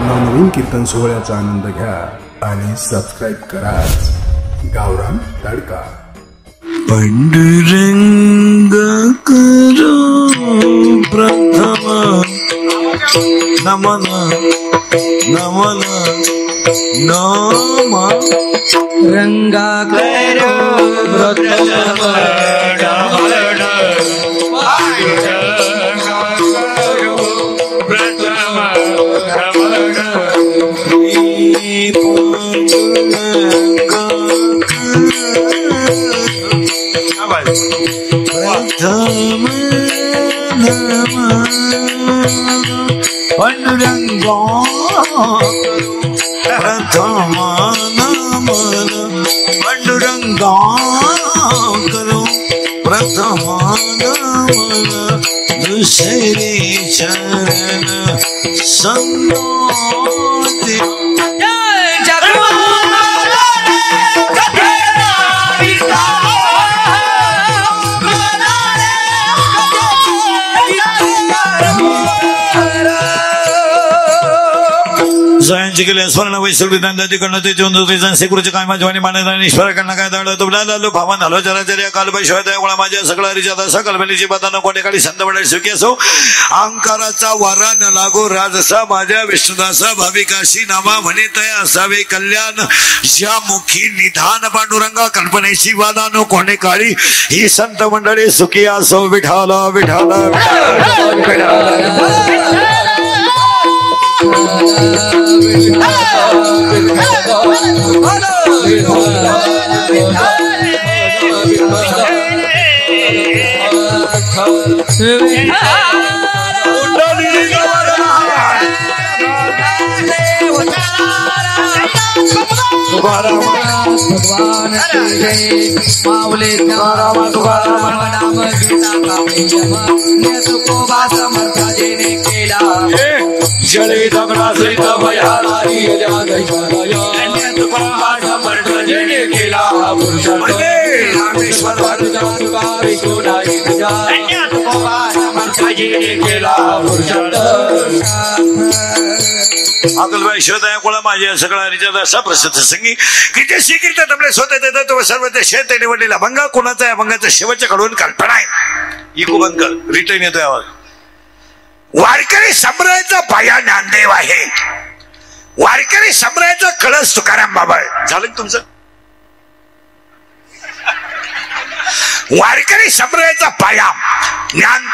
नवनवीन कीर्तन सोहळ्याचा आनंद घ्या आणि सबस्क्राईब करा गावरान तडका। पंडुरंग करो प्रथम नमन नमन नम रंगा करो प्रथम पंडुरंग प्रथम नमन पंडुरंग करो प्रथम नमन दुसरे चरण संगोती जयांची केले स्वर्ण वैसुरी नंदाची कर्ण श्रीकृती काय माझ्या माने ईश्वर कडनं काय दाड तुला भावन हलो चराचर्या काल पैशाय गोळा माझ्या सगळा रिचादा सकल मेलीची बातानं कोणेकाळी संत मंडळी सुखी असो अहंकाराचा वारा न लागो राजसा माझ्या विष्णुदासा भाविकाशी नामा म्हणे तया असावे कल्याण ज्या मुखी निधान पांडुरंगा कल्पनेची वादा न कोणेकाळी ही संत मंडळी सुखी असो विठाला विठाला भगवान माऊले नाम गीता का तुकोबा समर्थ जेने केला जळे दगडा सहित भयाला तुकोबा समर्थ जेने केला रामेश्वर तुकोबा समर्थ जेने केला अकलबाई शोधाया कोळा माझ्या सगळा रिचार्ज असा प्रसिद्ध संगी की जे स्वीकृत आपले स्वतः देतात तो सर्व ते शेत निवडलेला अभंग कोणाचा आहे अभंगाचा शेवटच्या कडून कल्पना आहे इको बंद कर रिटर्न येतोय आवाज वारकरी संप्रदायाचा पाया ज्ञानदेव आहे वारकरी संप्रदायाचा कळस तुकाराम बाबा झालं तुमचं वारकरी संप्रदायाचा पाया ज्ञान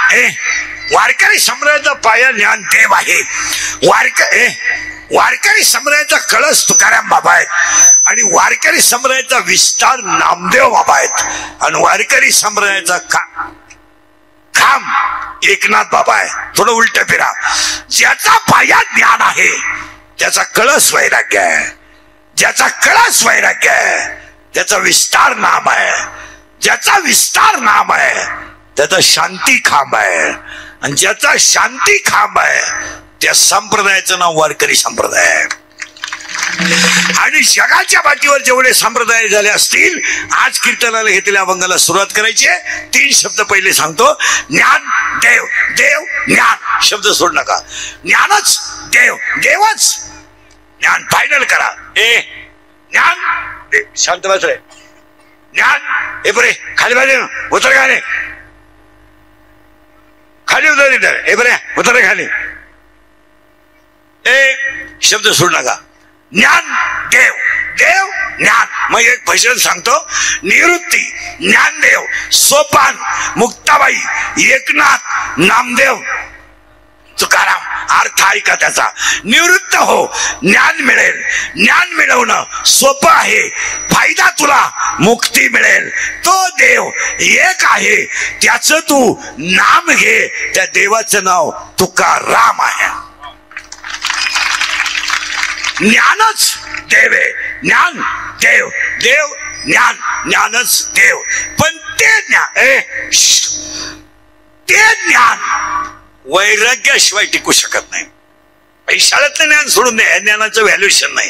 वारकरी संप्रदायाचा पाया ज्ञानदेव आहे वारकरी संप्रदायाचा कळस तुकाराम बाबा आहेत आणि वारकरी संप्रदायाचा विस्तार नामदेव बाबा आहेत आणि वारकरी संप्रदायाचा खांब एकनाथ बाबा आहे थोडं उलट फिरा ज्याचा पाया ज्ञान आहे त्याचा कळस वैराग्य आहे ज्याचा कळस वैराग्य आहे त्याचा विस्तार नाम आहे ज्याचा विस्तार नाम आहे त्याचा शांती खांब आहे आणि ज्याचा शांती खांब आहे त्या संप्रदायाचं नाव वारकरी संप्रदाय आहे आणि जगाच्या पाठीवर जेवढे संप्रदाय झाले असतील आज कीर्तनाला घेतलेल्या अभंगाला सुरुवात करायची आहे 3 शब्द पहिले सांगतो ज्ञान देव देव ज्ञान शब्द सोड नका ज्ञानच देव देवच ज्ञान फायनल करा ज्ञान शांत बस रे ज्ञान हे बरे खाली बाजू उतर खाली खाली उतर हे बरे उतर खाली शब्द सोड नका ज्ञान देव देव ज्ञान मग एक भजन सांगतो निवृत्ती ज्ञानदेव सोपान मुक्ताबाई एकनाथ नामदेव तुकाराम अर्थ ऐका त्याचा निवृत्त हो ज्ञान मिळेल ज्ञान मिळवणं सोपं आहे फायदा तुला मुक्ती मिळेल तो देव एक आहे त्याचं तू नाम घे त्या देवाचं नाव तुकाराम आहे ज्ञानच देव आहे ज्ञान देव देव ज्ञान ज्ञानच देव पण ते ज्ञान वैराग्याशिवाय टिकू शकत नाही पैशाळ्यातलं ज्ञान सोडून द्या ज्ञानाचं व्हॅल्युएशन नाही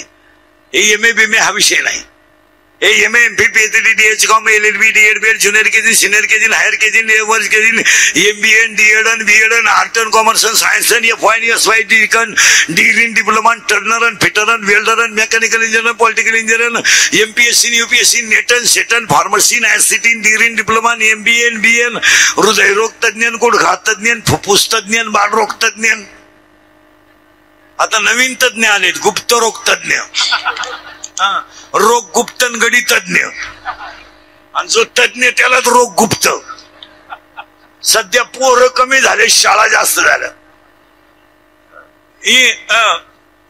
हे एम ए बिमे हा विषय नाही MA MPhil PhD DHCom LLB DEd BEd junior KG senior KG higher KG level KG MBA DEd and BEd and art and commerce and science and FY and SY degree in diploma and turner and fitter and welder and mechanical engineer political engineer MPSC and UPSC NET and SET and pharmacy and ICT degree in diploma and MBA and BA हृदय रोग तज्ञ गुडघा तज्ञ फुफ्फुस तज्ञ बाळरोग तज्ञ आता नवीन तज्ञ आलेत गुप्त रोग तज्ञ रोग गुप्तन गडी तज्ञ आणि जो तज्ञ त्यालाच रोग गुप्त सध्या पोरं कमी झाले शाळा जास्त झाल्या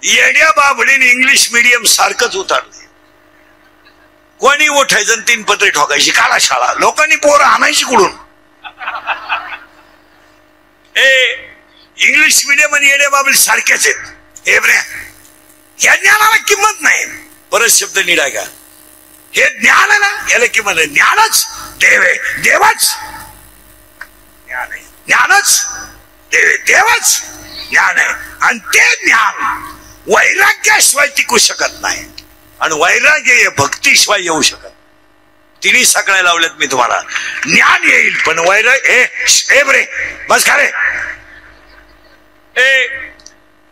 येड्या बाबडीने इंग्लिश मीडियम सारखंच उतारले कोणी उठायचं 3 पत्रे ठोकायची काला शाळा लोकांनी पोरं आणायची कुठून इंग्लिश मीडियम आणि येड्या बाबडी सारख्याच आहेत या ज्ञानाला किंमत नाही परत शब्द निडाय का हे ज्ञान आहे ना याला किंमत आहे ज्ञानच देव आहे देवच ज्ञान आहे ज्ञानच देव आहे देवच ज्ञान आहे आणि ते ज्ञान वैराग्याशिवाय टिकू शकत नाही आणि वैराग्य हे भक्तीशिवाय येऊ शकत तिन्ही सगळ्या लावल्यात मी तुम्हाला ज्ञान येईल पण वैराग्य बरे बस का रे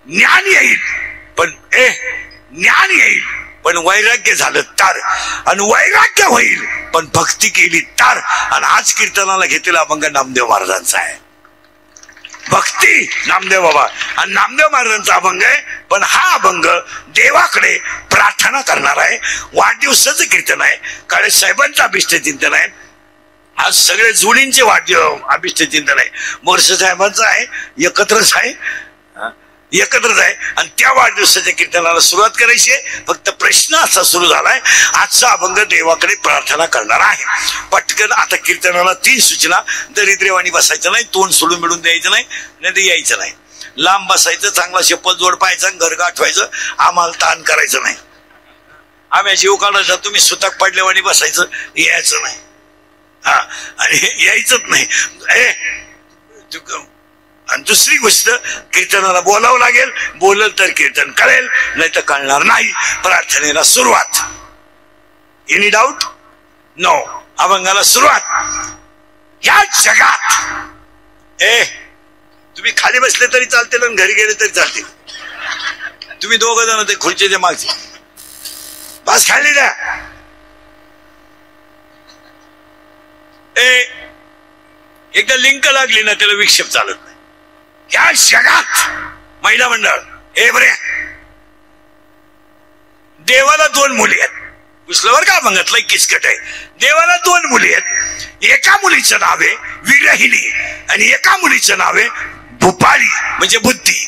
ज्ञान येईल पण ज्ञान येईल पण वैराग्य झालं तर आणि वैराग्य होईल पण भक्ती केली तर आणि आज कीर्तनाला घेतलेला अभंग नामदेव महाराजांचा आहे भक्ती नामदेव बाबा आणि नामदेव महाराजांचा अभंग आहे पण हा अभंग देवाकडे प्रार्थना करणार आहे वाढदिवसाचं कीर्तन आहे काळे साहेबांचं अभिष्ट चिंतन आहे आज सगळे जोडींचे अभिष्ट चिंतन आहे मोर्श साहेबांचं आहे एकत्रच आहे आणि त्या वाढदिवसाच्या कीर्तनाला सुरुवात करायची आहे फक्त प्रश्न असा सुरू झालाय आजचा अभंग देवाकडे प्रार्थना करणार आहे पटकन आता कीर्तनाला 3 सूचना दरिद्रेवाणी बसायचं नाही तोंड सोडून मिळून द्यायचं नाही नाही यायचं नाही लांब बसायचं चांगला चप्पल जोड पाहायचा घर गाठवायचं आम्हाला ताण करायचं नाही आम्ही जीव काढायचा तुम्ही सुतक पडल्यावाणी बसायचं यायचं नाही आणि यायचंच नाही आणि दुसरी गोष्ट कीर्तनाला बोलावं लागेल बोलल तर कीर्तन कळेल नाही तर कळणार नाही प्रार्थनेला सुरुवात एनी डाऊट नो अभंगाला सुरुवात या जगात तुम्ही खाली बसले तरी चालतील आणि घरी गेले तरी चालतील तुम्ही 2 जण ते खुर्चीच्या मागचे बस खाली द्या एकदा लिंक लागली ना त्याला विक्षेप चालत नाही या जगात महिला मंडळ बरे देवाला 2 मुली आहेत पुसल्यावर का बघितलंय किचकट आहे देवाला 2 मुली आहेत एका मुलीचं नाव आहे विरहिणी आणि एका मुलीचं नाव आहे भूपाळी म्हणजे बुद्धी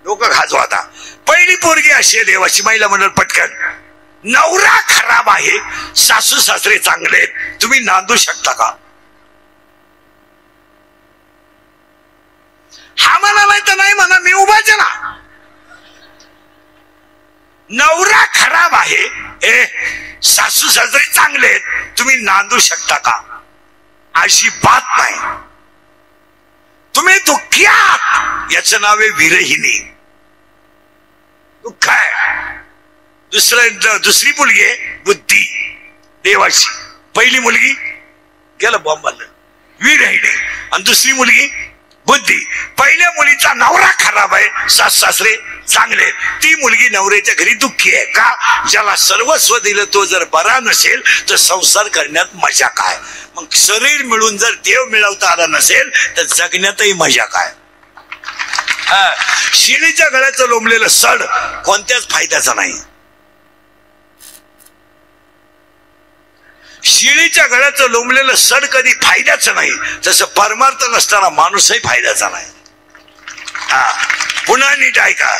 डोकं खाजवा आता पहिली पोरगी अशी आहे देवाची महिला मंडळ पटकन नवरा खराब आहे सासू सासरे चांगले आहेत तुम्ही नांदू शकता का हा म्हणालाय तर नाही म्हणा मी उभाच ना नवरा खराब आहे सासू सासरे चांगले आहेत तुम्ही नांदू शकता का अशी बात नाही तुम्ही दुःखी आहात याचं नाव आहे विरहिणी दुःख आहे दुसरी मुलगी आहे बुद्धी देवाची पहिली मुलगी गेला बॉम्बाला विरहिणी आणि दुसरी मुलगी बुद्धी पहिल्या मुलीचा नवरा खराब आहे सास सासरे चांगले ती मुलगी नवऱ्याच्या घरी दुःखी आहे का ज्याला सर्वस्व दिलं तो जर बरा नसेल तर संसार करण्यात मजा काय मग शरीर मिळून जर देव मिळवता आला नसेल तर जगण्यातही मजा काय शिळीच्या गळ्याचं लोंबलेलं सड कोणत्याच फायद्याचा नाही शिळीच्या गळ्याचं लोंबलेलं सड कधी फायद्याचं नाही तसं परमार्थ नसताना माणूसही फायद्याचा नाही पुन्हा नीट ऐका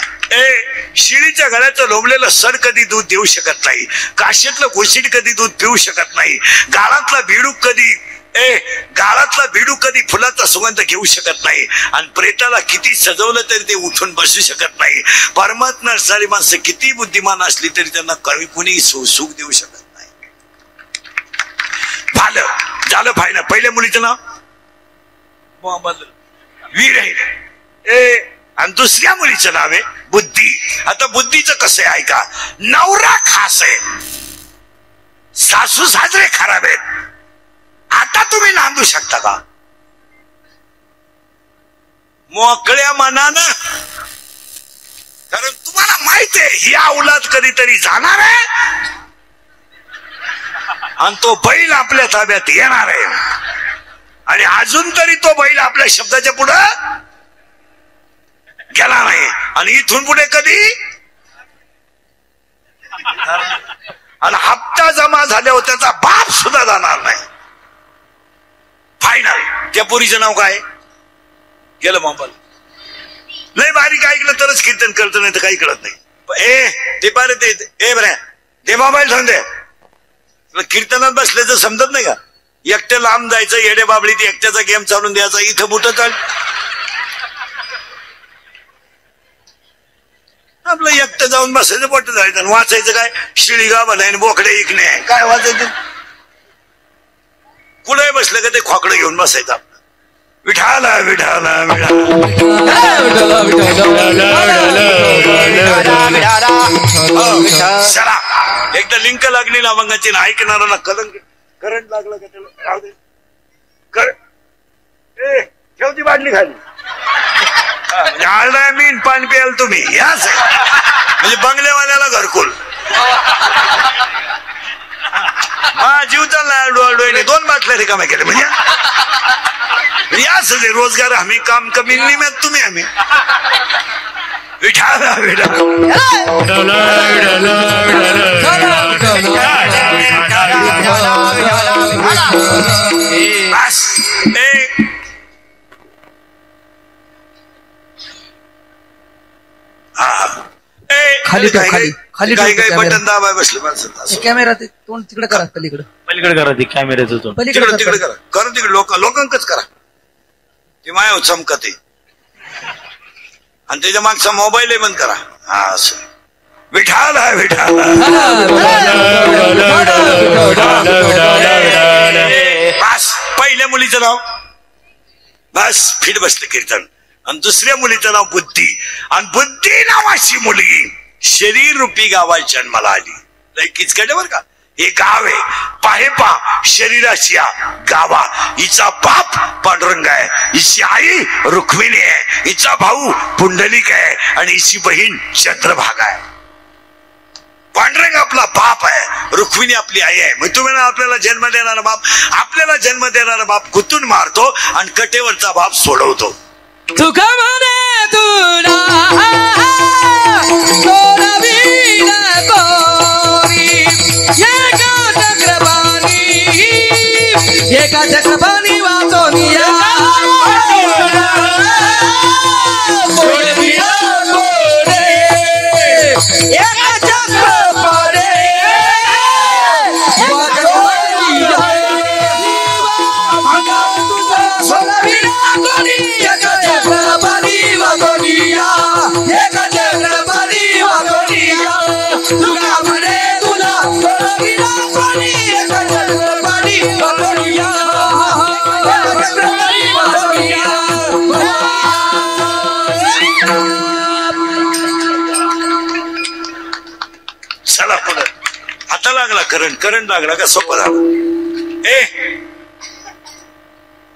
शिळीच्या गळ्याचं लोंबलेलं सड कधी दूध देऊ शकत नाही काशीतलं घोशीट कधी दूध पिऊ शकत नाही गाळातला बिडूक कधी फुलाचा सुगंध घेऊ शकत नाही आणि प्रेताला किती सजवलं तरी ते उठून बसू शकत नाही परमात्मा असणारी माणसं किती बुद्धिमान असली तरी त्यांना कवी कुणी सुख देऊ शकत झालं फायदा पहिल्या मुलीचं नाव वीर आणि दुसऱ्या मुलीचं नाव आहे बुद्धी आता बुद्धीचं कसं आहे ऐका नवरा खास आहे सासू सासरे खराब आहेत, आता तुम्ही नांदू शकता का? मोकळ्या मनानं, कारण तुम्हाला माहित आहे ही औलाद कधीतरी जाणार आहे आणि तो बैल आपल्या ताब्यात येणार आहे, आणि अजून तरी तो बैल आपल्या शब्दाच्या पुढे गेला नाही, आणि इथून पुढे कधी, आणि हप्ता जमा झाल्यावर त्याचा बाप सुद्धा जाणार नाही. फायनल. त्या पोरीचं नाव काय? गेलं मोबाईल. लय बारीक ऐकलं तरच कीर्तन करत, नाही तर काही कळत नाही. ते पारे ते बरे ते मोबाईल ठेवून दे. कीर्तनात बसल्याचं समजत नाही का? एकट्या लांब जायचं, येडे बाबळी ती एकट्याचा गेम चालून द्यायचा, इथं बुट चाल आपलं एकटं जाऊन बसायचं, बोट जायचं आणि वाचायचं काय? शिळीगा बनाय बोकडे इकणे, काय वाचायचं? कुठे बसलं का ते खोकडं घेऊन बसायचं आपलं. विठाला विठाला चला, एकदा लिंक लागली ना अभंगाची, ना ऐकणारा कलंक करंट लागलं का त्याला राहू दे. ठेवती बाटली खाली, आळणार मीन पाणी प्याल तुम्ही, याच म्हणजे बंगल्यावाल्याला घरकुल. जीव चालला डोळे, 2 बाटल्या रिकाम्या केल्या म्हणजे याच रोजगार हमी काम कमी निमित्त तुम्ही आम्ही विठाला खाली खाली खाली काही बटन दाबाय बसले माणसं. कॅमेरा तोंड तिकडे करा, पलीकडे करा ते कॅमेऱ्याचं तोंड तिकडे करा, करा तिकडे लोकांकच करा. ते माया चमकते आणि त्याच्या मागचा मोबाईल बंद करा. हा असं विठाला विठाला. बस पहिल्या मुलीचं नाव बस फिट बसले कीर्तन, आणि दुसऱ्या मुलीचं नाव बुद्धी, आणि बुद्धी नावाची मुलगी शरीर रूपी गावात जन्माला आली. लय किचकट बर का. हे गाव आहे पाहे पा शरीराची गावा. हिचा बाप पांडुरंग आहे, हिची आई रुक्मिणी आहे, हिचा भाऊ पुंडलिक आहे, आणि हिची बहीण चंद्रभागा आहे. पांडुरंग आपला बाप आहे, रुक्मिणी आपली आई आहे. मग तुम्ही आपल्याला जन्म देणारा बाप, आपल्याला जन्म देणारा बाप गुतून मारतो आणि कटेवरचा बाप सोडवतो. तुका म्हणे तुला एका चक्रपाणी वाचोनिया एका चक्रपाणी चला पुढे. आता लागला करंट लागला का सोपं झालं.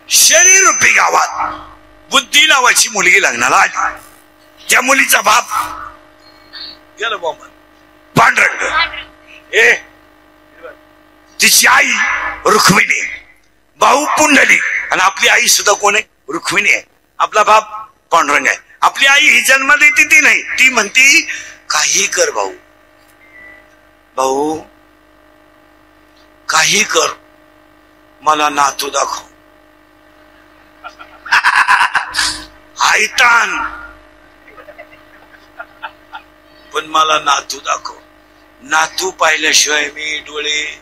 शरीर रूपी गावात बुद्धी नावाची मुलगी लग्नाला आली. त्या मुलीचा बाप गेला बॉम्ब पांडुरंग, तिची आई रुक्मिणी, भाऊ पुंडलिक, आणि आपली आई सुद्धा कोण आहे? रुक्मिणी आहे. आपला बाप पांडुरंग आहे. आपली आई ही जन्म देते ती नाही, ती म्हणती काही कर भाऊ, भाऊ काही कर, मला नातू दाखव. आयतान पण मला नातू दाखव. नातू पाहिल्याशिवाय मी डोळे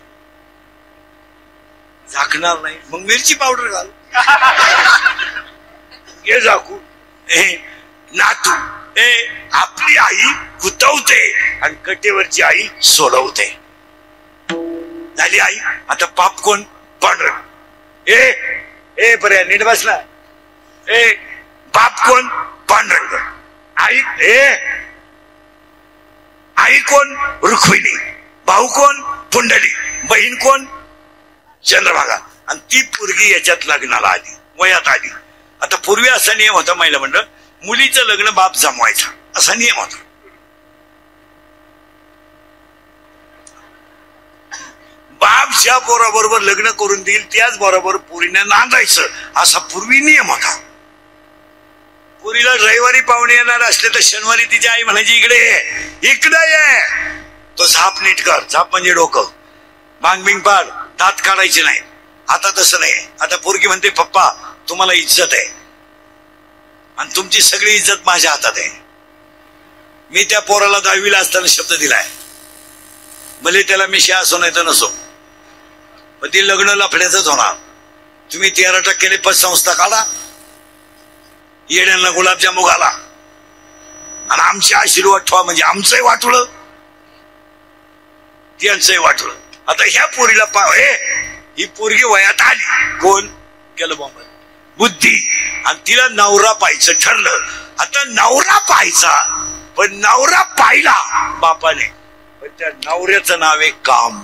झाकणार नाही. मग मिरची पावडर घाल, घे झाकू. नातू आपली आई गुतवते आणि कटेवरची आई सोडवते. झाली आई. आता पाप कोण? पांडुरंग. पर्याय नीट बसला. बाप कोण? पांडुरंग. आई आई कोण? रुक्मिणी. भाऊ कोण? पुंडलिक. बहीण कोण? चंद्रभागा. आणि ती पोरगी याच्यात लग्नाला आली, वयात आली. आता पूर्वी असा नियम होता महिला मंडळ, मुलीचं लग्न बाप जमवायचा असा नियम होता. बाप ज्या पोराबरोबर लग्न करून देईल त्याच बरोबर पोरीने नांदायचं असा पूर्वी नियम होता. पोरीला रविवारी पाहुणे येणार असले तर शनिवारी तिची आई म्हणायची इकडे ये, इकडे ये. तो झाप नीट कर. झाप म्हणजे डोकं. भांग बिंग पाड, दात काढायचे नाही. आता तसं नाही. आता पोरगी म्हणते पप्पा तुम्हाला इज्जत आहे आणि तुमची सगळी इज्जत माझ्या हातात आहे. मी त्या पोराला 10वीला असताना शब्द दिलाय, भले त्याला मिशा असो नाही तर नसो, पण ती लग्न लफड्याच होणार. तुम्ही 13% पतसंस्था काढा, येड्यांना गुलाबजामू घाला आणि आमचे आशीर्वाद ठेवा. म्हणजे आमचंही वाटलं त्यांचंही वाटलं. आता ह्या पोरीला ही पोरगी वयात आली. कोण केलं बॉम्ब? बुद्धी. आणि तिला नवरा पाहायचं ठरलं. आता नवरा पाहायचा, पण नवरा पाहिला बापाने, पण त्या नवऱ्याचं नाव आहे काम.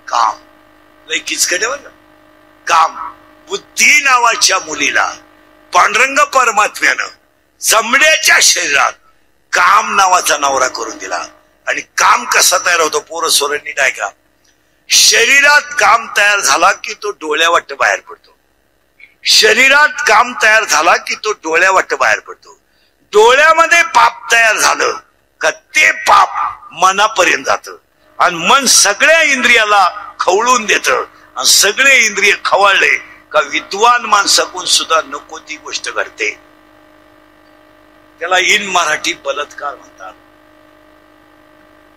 काम लय किचकट आहे. काम. बुद्धी नावाच्या मुलीला पांडुरंग परमात्म्यानं चमड्याच्या शरीरात काम नावाचा नवरा करून दिला. आणि काम कसा तयार होतो पोरं सोरांनी ऐका. शरीरात काम तयार झाला की तो डोळ्यावाट बाहेर पडतो. शरीरात काम तयार झाला की तो डोळ्यावाट बाहेर पडतो. डोळ्यामध्ये पाप तयार झालं का ते पाप मनापर्यंत जातं आणि मन सगळ्या इंद्रियाला खवळून देतं. आणि सगळे इंद्रिय खवळले का विद्वान माणसाकडून सुद्धा नको ती गोष्ट घडते. त्याला इन मराठी बलात्कार म्हणतात.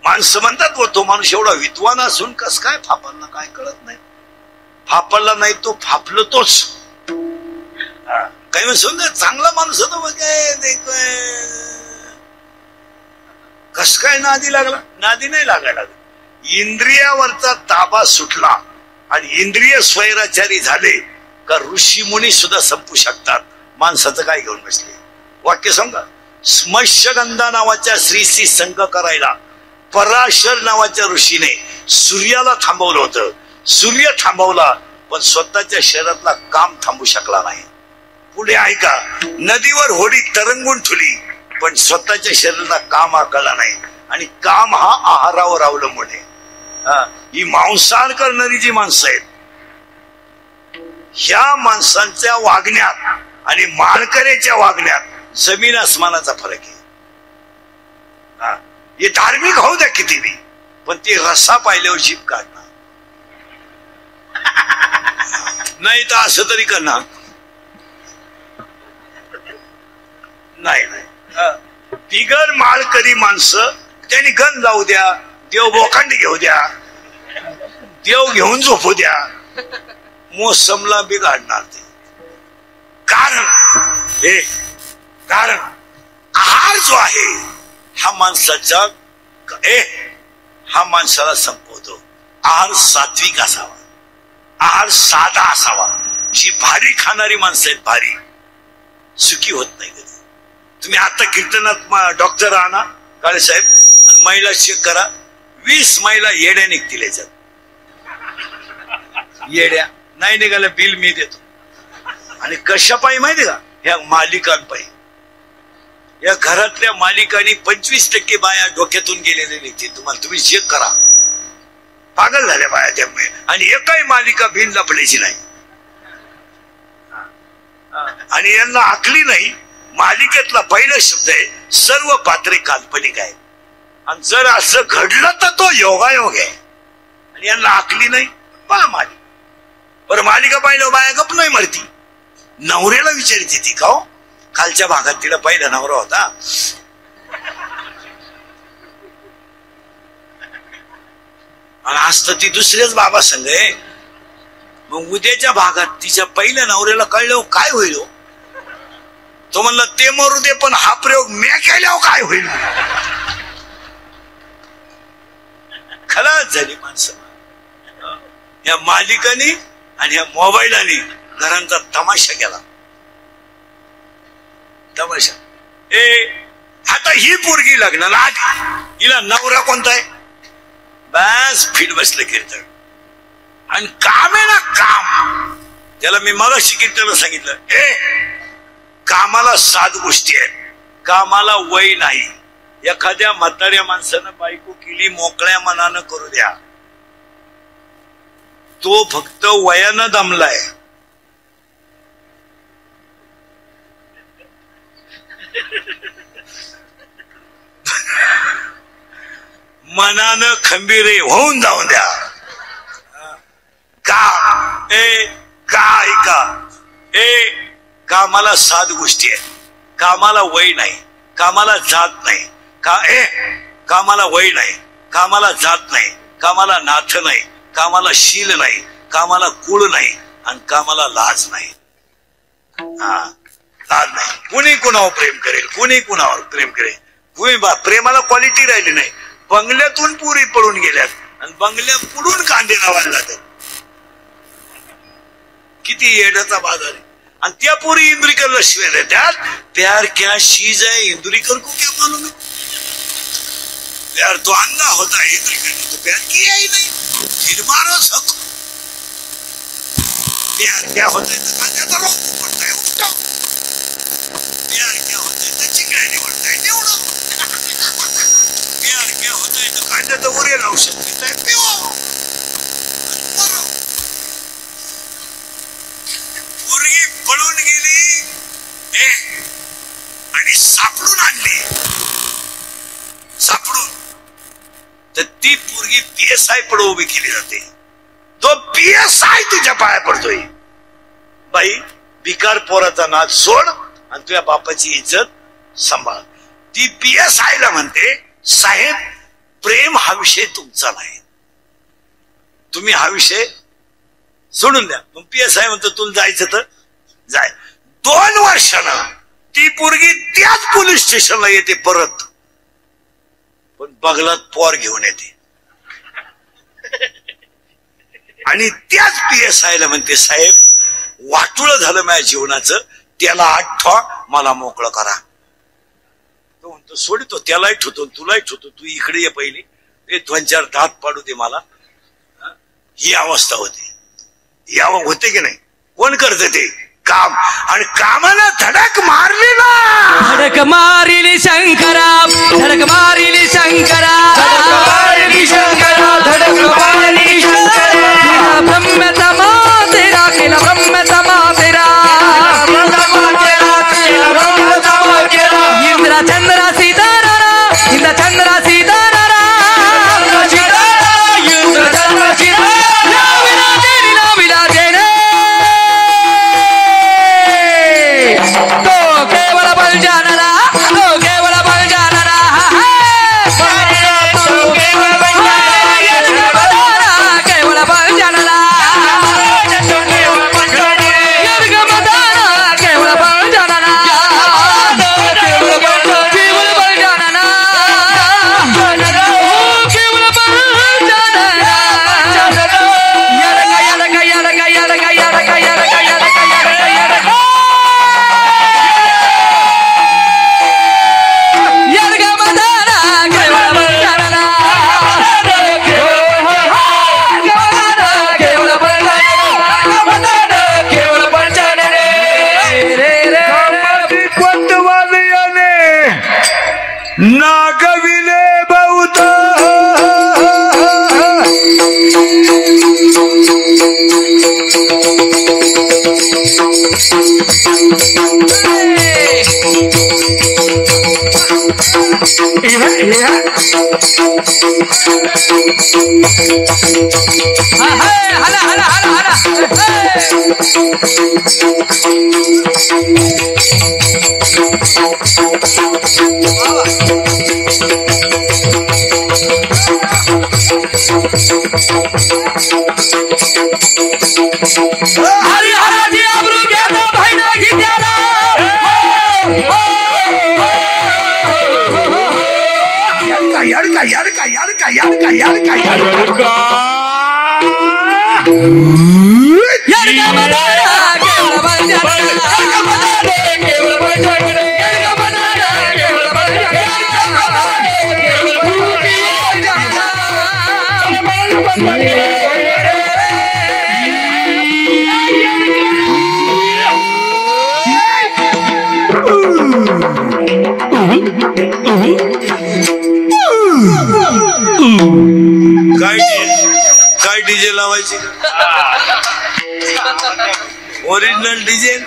माणसं म्हणतात व तो माणूस एवढा विद्वान असून कस काय फापडला, काय कळत नाही. फापडला नाही तो, फापलो तोच. काही म्हणून चांगला माणूस होतो मग कस काय नादी लागला? नादी नाही लागायला. इंद्रियावरचा ताबा सुटला आणि इंद्रिय स्वैराचारी झाले का ऋषी मुनी सुद्धा संपू शकतात. माणसाचं काय घेऊन बसले? वाक्य सांगा. स्मशगंधा नावाच्या स्त्रीशी संग करायला पराशर नावाच्या ऋषीने सूर्याला थांबवलं होतं. सूर्य थांबवला पण स्वतःच्या शरीरातला काम थांबू शकला नाही. पुढे ऐका. नदीवर होडी तरंगून ठुली पण स्वतःच्या शरीराला काम आकळला नाही. आणि काम हा आहारावर अवलंबून आहे. ही मांसाहार करणारी जी माणसं आहेत ह्या माणसांच्या वागण्यात आणि माळकऱ्याच्या वागण्यात जमीन आसमानाचा फरक आहे. हे धार्मिक होऊ द्या किती बी, पण ती रस्सा पाहिल्यावर जीभ काढणार नाही तर असं तरी करणार नाही. बिगर माळकरी माणसं त्यांनी गण लावू द्या, देव बोकांडी घेऊ द्या, देव घेऊन झोपू द्या, मोसमला बिघाडणार ते. कारण आहार जो आहे हा माणसाला संपवतो. आहार सात्विक असावा, आहार साधा असावा. जी भारी खाणारी माणसं आहेत भारी सुखी होत नाही कधी. तुम्ही आता कीर्तनात डॉक्टर आणा काळे साहेब आणि महिला चेक करा. 20 महिला येड्या निघतील याच्यात. येड्या नाही निघाल्या बिल मी देतो. आणि कशा पायी माहिती का? ह्या मालिकांपायी. या घरातल्या मालिकांनी 25% बाया डोक्यातून गेलेले निघतील. तुम्ही चेक करा. पागल झाल्या बाया त्यामुळे. आणि एकही मालिका बिन लपल्याची नाही. आणि यांना आखली नाही. मालिकेतला पहिला शब्द आहे सर्व पात्रे काल्पनिक आहे. आणि जर असं घडलं तर तो योगायोग आहे. आणि यांना आखली नाही. पहा मालिका. बरं मालिका पाहिलं बाया गप नाही मरती. नवऱ्याला विचारित ती का हो? खालच्या भागात तिला पहिला नवरा होता. आणि आज तर ती दुसऱ्याच बाबा संग आहे. मग उद्याच्या भागात तिच्या पहिल्या नवऱ्याला कळलं काय होईल? तो म्हणला ते मरू दे पण हा प्रयोग म्या केल्यावर काय होईल? खलास झाली माणसं या मालिकांनी आणि या मोबाईलनी घरांचा तमाशा केला. तमाशा. आता ही पोरगी लग्नाला आली. हिला नवरा कोणता आहे? बस फिट बसलं कीर्तन. आणि काम आहे ना काम, त्याला मी मगाशी कीर्तनाला सांगितलं, कामाला 7 गोष्टी आहेत. कामाला वय नाही. एखाद्या म्हाताऱ्या माणसानं बायको केली मोकळ्या मनानं करू द्या, तो फक्त वयानं दमलाय. मनानं खंबीर होऊन जाऊन द्या. कामाला 7 गोष्टी आहेत. कामाला वय नाही, कामाला जात नाही, कामाला वय नाही, कामाला जात नाही, कामाला नाथ नाही, कामाला शील नाही, कामाला कुळ नाही, आणि कामाला लाज नाही. लाज नाही. कुणी कुणावर प्रेम करेल, कुणी कुणावर प्रेम करेल. प्रेमाला क्वालिटी राहिली नाही. बंगल्यातून पुरी पळून गेल्यात आणि बंगल्या पुढून कांदे लावायला जातात. किती येड्याचा बाजार आहे. आणि त्या पुरी इंदुरीकरला शिवाय देतात, प्यार क्या चीज है इंदुरीकर को क्या मालूम है. प्यार तो अंधा होता है, इंदुरीकर ने तो प्यार किया ही नहीं, फिर मारो सबको. प्यार क्या होता है तो कांद्याचा रोग पडता है उठो. प्यार क्या होता है तो चिकड्या निवडता है निवडो. प्यार क्या होता है तो कांद्याचा उरेल औषध पिताय पिओ. पोरगी पळून गेली आणि सापडून आणली. सापडून तर ती पोरगी PSI पड उभी केली जाते. तो PSI तुझ्या पाया पडतोय. बाई, बिकार पोराचा नाद सोड आणि तुझ्या बापाची इज्जत सांभाळ. ती PSI ला म्हणते, साहेब प्रेम हा विषय तुमचा नाही, तुम्ही हा विषय सोडून द्या. मग PSI म्हणतो तुला जायचं तर जाय. 2 वर्षानं ती पोरगी त्याच पोलीस स्टेशनला येते परत, पण बगलात पोर घेऊन येते. आणि त्याच PSI ला म्हणते, साहेब वाटुळ झालं माझ्या जीवनाचं, त्याला आठवा, मला मोकळं करा. तो म्हणतो सोडतो, त्यालाही ठेवतो तुलाही ठेवतो, तू इकडे ये पहिली, 2-4 दात पाडू दे मला. ही अवस्था होती. यावं होते की नाही. कोण करते ते काम. आणि कामाला धडक मारली ना, धडक मारिली शंकरा, धडक मारिली शंकरा, धडक मारिली शंकरा, धडक मारिली शंकरा. ब्रह्मचा मातेरा केला, ब्रह्मचा मातेरा, इंद्रा चंद्रा सीतारारा, इंद्रा चंद्रा सीतारारा, इंद्रा चंद्रा सीतारारा, विराजेने तो केवळ बल जाणारा, तो केवळ बल जाणारा, तो केवळ बल जाणारा, केवळ बल जाणारा, केवळ बल जाणारा, नागविले बहुत. हला हला हला हरी हराजी आबरू घेतो भाईना घेत्याला. याडका याडका याडका याडका याडका याडका याडका मदारा केवळ बल जाणारा, याडका मदारा केवळ बल जाणारा, याडका मदारा केवळ बल जाणारा, केवळ बल जाणारा, काय डीजे लावायची ओरिजिनल डीजे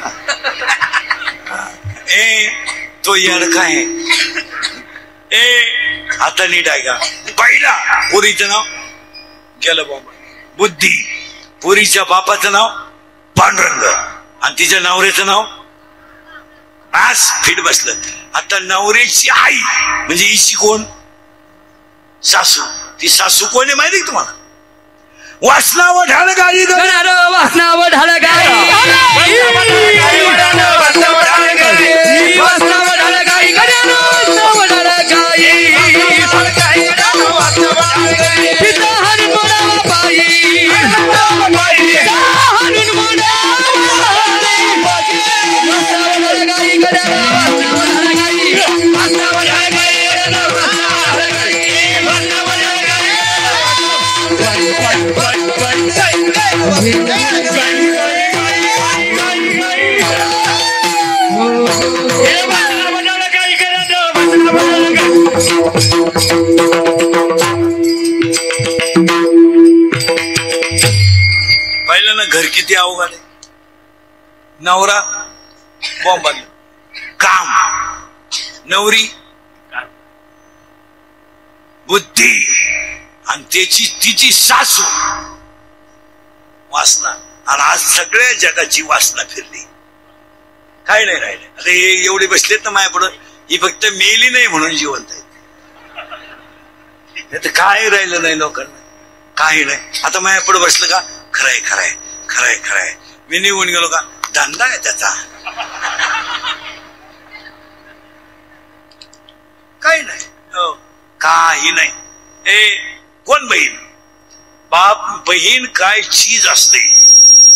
तो यडका आहे आता नीट आहे का पहिला पुरीचं नाव गेलं बाबा बुद्धी पुरीच्या बापाचं नाव पांडुरंग आणि तिच्या नवऱ्याचं नाव आज फिट बसलं आता नवऱ्याची आई म्हणजे हिची कोण सासू ती सासू कोण आहे माहिती तुम्हाला वासना वढाळ गाई वासना वढाळ गाई पाहिलं ना घर किती अवघड आहे नवरा बॉम्बाला काम नवरी बुद्धी आणि त्याची तिची सासू वासना आणि आज सगळ्या जगाची वासना फिरली काय नाही राहिले आता हे एवढे बसलेत ना माझ्यापुढं ही फक्त मेली नाही म्हणून जिवंत आहे नाही तर काय राहिलं नाही लोकांना काही नाही आता माझ्यापुढं बसलं का खरंय खरंय खरंय खरंय मी निघून गेलो का धंदा आहे त्याचा काही नाही हो काही नाही कोण बहीण बाप बहीण काय चीज असते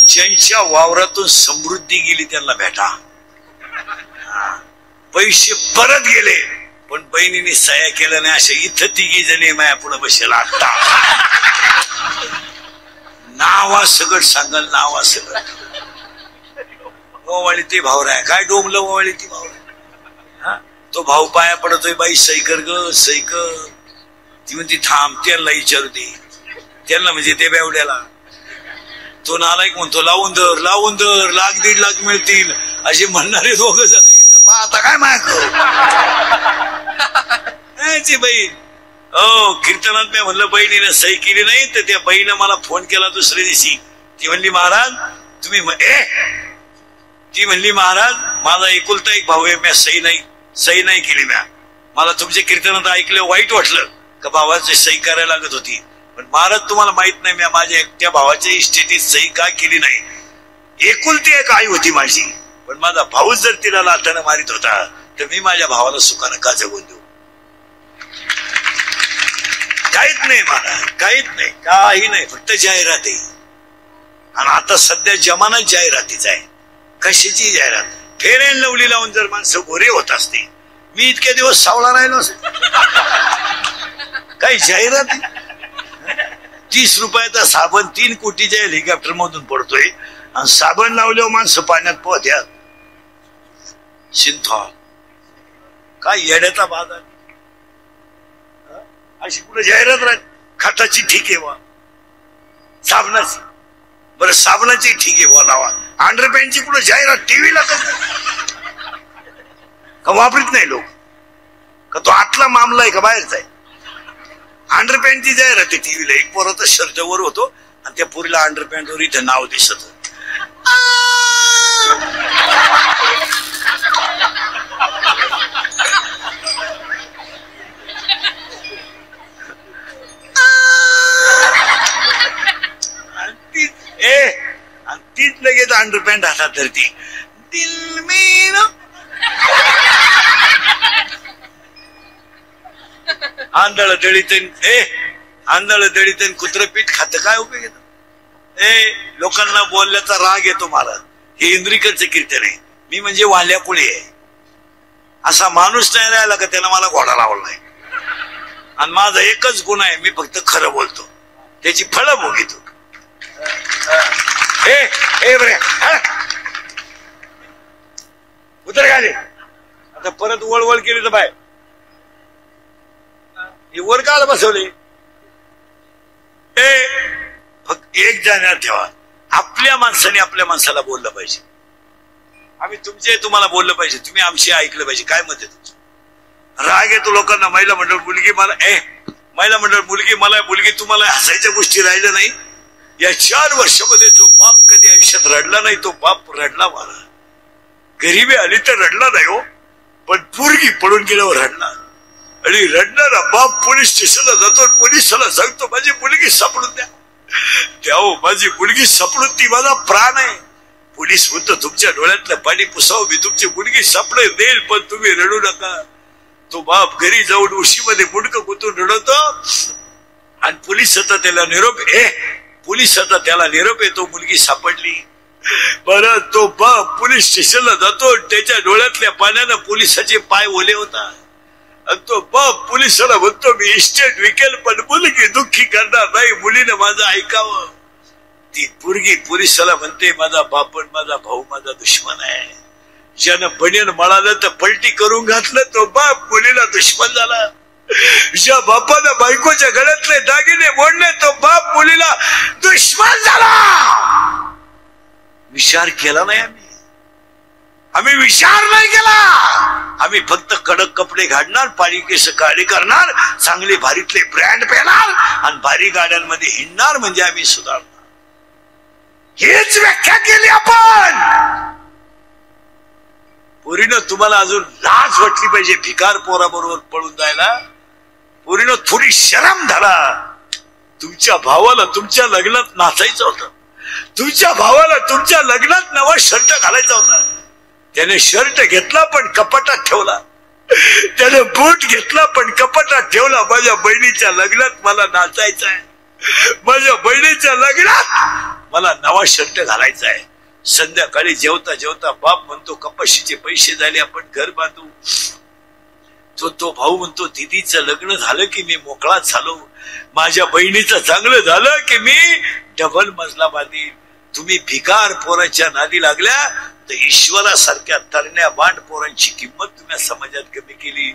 ज्यांच्या वावरातून समृद्धी गेली त्यांना भेटा पैसे परत गेले पण बहिणीने सह्या केल्या नाही अशा इथं तिघी जणी माया पुढे बसेला आता नावा सगळं सांगाल नावा सगळं ओवाळी ते भावराय काय डोंबलं ओवाळी ती भावराय तो भाऊ पाया पडतोय बाई सही कर ग सही कर ती म्हणती थांब त्यांना विचारू दे त्यांना म्हणजे ते बेवड्याला तो नालायक म्हणतो लावून धर लावून धर 1,00,000-1.5 लाख मिळतील असे म्हणणारे दोघं जण इथं आता काय मायाची बहीण हो कीर्तनात मी म्हणलं बहिणीने सही केली नाही तर त्या बहिणीने मला फोन केला दुसऱ्या दिवशी ती म्हणली महाराज तुम्ही ती म्हणली महाराज माझा एकुलता एक भाऊ आहे मी सही नाही केली मला तुमच्या कीर्तनात ऐकलं वाईट वाटलं का भावाची सही करायला लागत होती पण महाराज तुम्हाला माहित नाही मी माझ्या एकट्या भावाच्या इस्टेटीत सही का केली नाही एकुलती एक आई होती माझी पण माझा भाऊच जर तिला लाथानं मारित होता तर मी माझ्या भावाला सुखानं का जगून देऊ काहीच नाही महाराज काहीच नाही काही नाही फक्त जाहिरात आहे आणि आता सध्या जमानाच जाहिरातीच आहे कशाची जाहिरात फेअर अँड लवली लावून जर माणसं गोरे होत असते मी इतके दिवस सावळा राहिलो असेल काही जाहिरात 30 रुपयाचा साबण 3 कोटीच्या हेलिकॉप्टर मधून पडतोय आणि साबण लावल्यावर माणसं पाण्यात पोहत्यात सिंथॉल काय येड्याचा बाजार अशी कुठे जाहिरात राहील खताची ठीक आहे वा साबणाची बरं साबणाची ठीक आहे वा लावा अंडरपॅन्टची कुठे जाहिरात टीव्हीला का वापरीत नाही लोक का तो आतला मामला आहे का बाहेरचा आहे अंडरपॅन्टची जाहिरात आहे टीव्हीला एक पोराचा शर्ट वर होतो आणि त्या पुरीला अंडरपॅन्ट वर इथं नाव दिसत तीच लगेच अंडरपॅन्ट हातात धरती दिल में आंधळ दळीतन कुत्रपीठ खात काय उपयोग येतो लोकांना बोलल्याचा राग येतो मला हे इंद्रिकरचं कीर्तन आहे मी म्हणजे वाल्या कुळी आहे असा माणूस नाही राहिला का त्याला मला घोडा लावलाय आणि माझा एकच गुण आहे मी फक्त खरं बोलतो त्याची फळं भोगितो बरे उतर घाले आता परत वळवळ केली तर बाय हे वर काल बसवले. फक्त एक जाण्यात ठेवा, आपल्या माणसाने आपल्या माणसाला बोललं पाहिजे. आम्ही तुमचे तुम्हाला बोललं पाहिजे, तुम्ही आमची ऐकलं पाहिजे. काय मत आहे तुमचं? राग येतो लोकांना. महिला मंडळ मुलगी मला महिला मंडळ मुलगी तुम्हाला हसायच्या गोष्टी राहिल्या नाही. या 4 वर्षामध्ये जो बाप कधी आयुष्यात रडला नाही तो बाप रडला. मला गरीबी आली तर रडला नाही हो, पण पोरगी पडून गेल्यावर रडला. आणि रडणारा बाप पोलीस स्टेशनला जातो, पोलिसाला सांगतो माझी मुलगी सापडून द्या. त्याहो माझी मुलगी सापडून, ती माझा प्राण आहे. पोलीस म्हणतो तुमच्या डोळ्यातलं पाणी पुसावं, मी तुमची मुलगी सापडे देईल, पण तुम्ही रडू नका. तो बाप घरी जाऊन उशीमध्ये मुंडकं गुंतून रडवतो आणि पोलिसाचा त्याला निरोप येतो मुलगी सापडली. बरं तो बाप पोलीस स्टेशनला जातो, त्याच्या डोळ्यातल्या पाण्यानं पोलिसाचे पाय ओले होतात. आणि तो बाप पोलिसाला म्हणतो मी इस्टेट विकेल पण मुलगी दुःखी करणार नाही, मुलीनं माझं ऐकावं. ती पोरगी पोलिसाला म्हणते माझा बापन माझा भाऊ माझा दुश्मन आहे. ज्यानं बनियन मळालं तर पलटी करून घातलं तो बाप मुलीला दुश्मन झाला. ज्या बापानं बायकोच्या गळ्यातले दागिने मोडले तो बाप मुलीला दुश्मन झाला. विचार केला नाही आम्ही विचार नाही केला. आम्ही फक्त कडक कपडे घालणार, पाळी केस काळी करणार, चांगले भारीतले ब्रँड पेणार आणि भारी गाड्यांमध्ये हिंडणार म्हणजे आम्ही सुधारणार, हेच व्याख्या केली आपण. पोरीनं तुम्हाला अजून लाज वाटली पाहिजे भिकार पोराबरोबर पळून जायला. पोरीनं थोडी शरम धरा. तुमच्या भावाला तुमच्या लग्नात नाचायचं होतं, तुमच्या भावाला तुमच्या लग्नात नवा शर्ट घालायचा होता. त्याने शर्ट घेतला पण कपाटात ठेवला, त्याने बूट घेतला पण कपाटात ठेवला. माझ्या बहिणीच्या लग्नात मला नाचायचं आहे, माझ्या बहिणीच्या लग्नात मला नवा शर्ट घालायचा आहे. संध्याकाळी जेवता जेवता बाप म्हणतो कपाशीचे पैसे झाले आपण घर बांधू. तो भाऊ म्हणतो दिदीचं लग्न झालं की मी मोकळाच झालो, माझ्या बहिणीचं चांगलं झालं की मी डबल मजला बांधीन. तुम्ही भिकार पोराच्या नादी लागल्या तर ईश्वरासारख्या तरण्या बांड पोरांची किंमत तुम्ही समाजात कमी केली.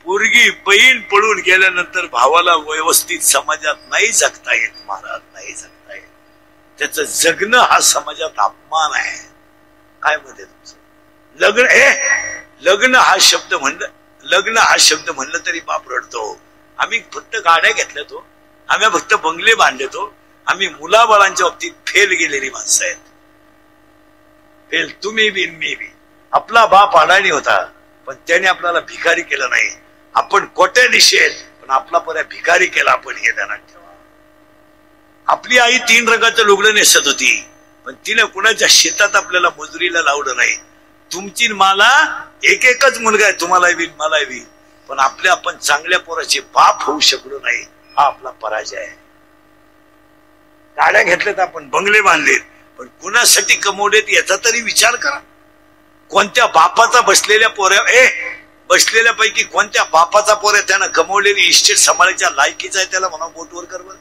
पोरगी बहीण पळून गेल्यानंतर भावाला व्यवस्थित समाजात नाही जगता येत, महाराज नाही जगता येत. त्याचं जगणं हा समाजात अपमान आहे. काय मध्ये तुमचं लग्न हा शब्द म्हणलं तरी बाप रडतो. आम्ही फक्त गाड्या घेतल्या तो, आम्ही फक्त बंगले बांधले तो, आम्ही मुलाबाळांच्या बाबतीत फेल गेलेली माणसं आहेत. फेल तुम्ही बी मी बी. आपला बाप अडाणी होता पण त्याने आपल्याला भिकारी केलं नाही. आपण कोट्या दिशेल पण आपला पर्याय भिकारी केला आपण, हे ध्यानात ठेवा. आपली आई 3 रंगाचं लुगडं नेसत होती पण तिने कुणाच्या शेतात आपल्याला मजुरीला लावलं नाही. तुमची मला एकच मुलगा आहे, तुम्हाला बी मला बी, पण आपण चांगल्या पोराचे बाप होऊ शकलो नाही, हा आपला पराजय आहे. गाड्या घेतल्यात आपण, बंगले बांधलेत, पण कुणासाठी कमवलेत याचा तरी विचार करा. कोणत्या बापाचा बसलेल्या पैकी कोणत्या बापाचा पोऱ्या त्यानं कमवलेली इस्टेट सांभाळायच्या लायकीचा आहे, त्याला म्हणा बोटवर कर बर.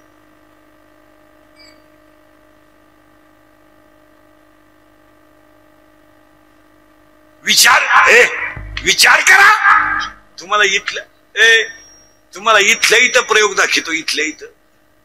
विचार करा. तुम्हाला इथलं इथं प्रयोग दाखवतो, इथल्या इथं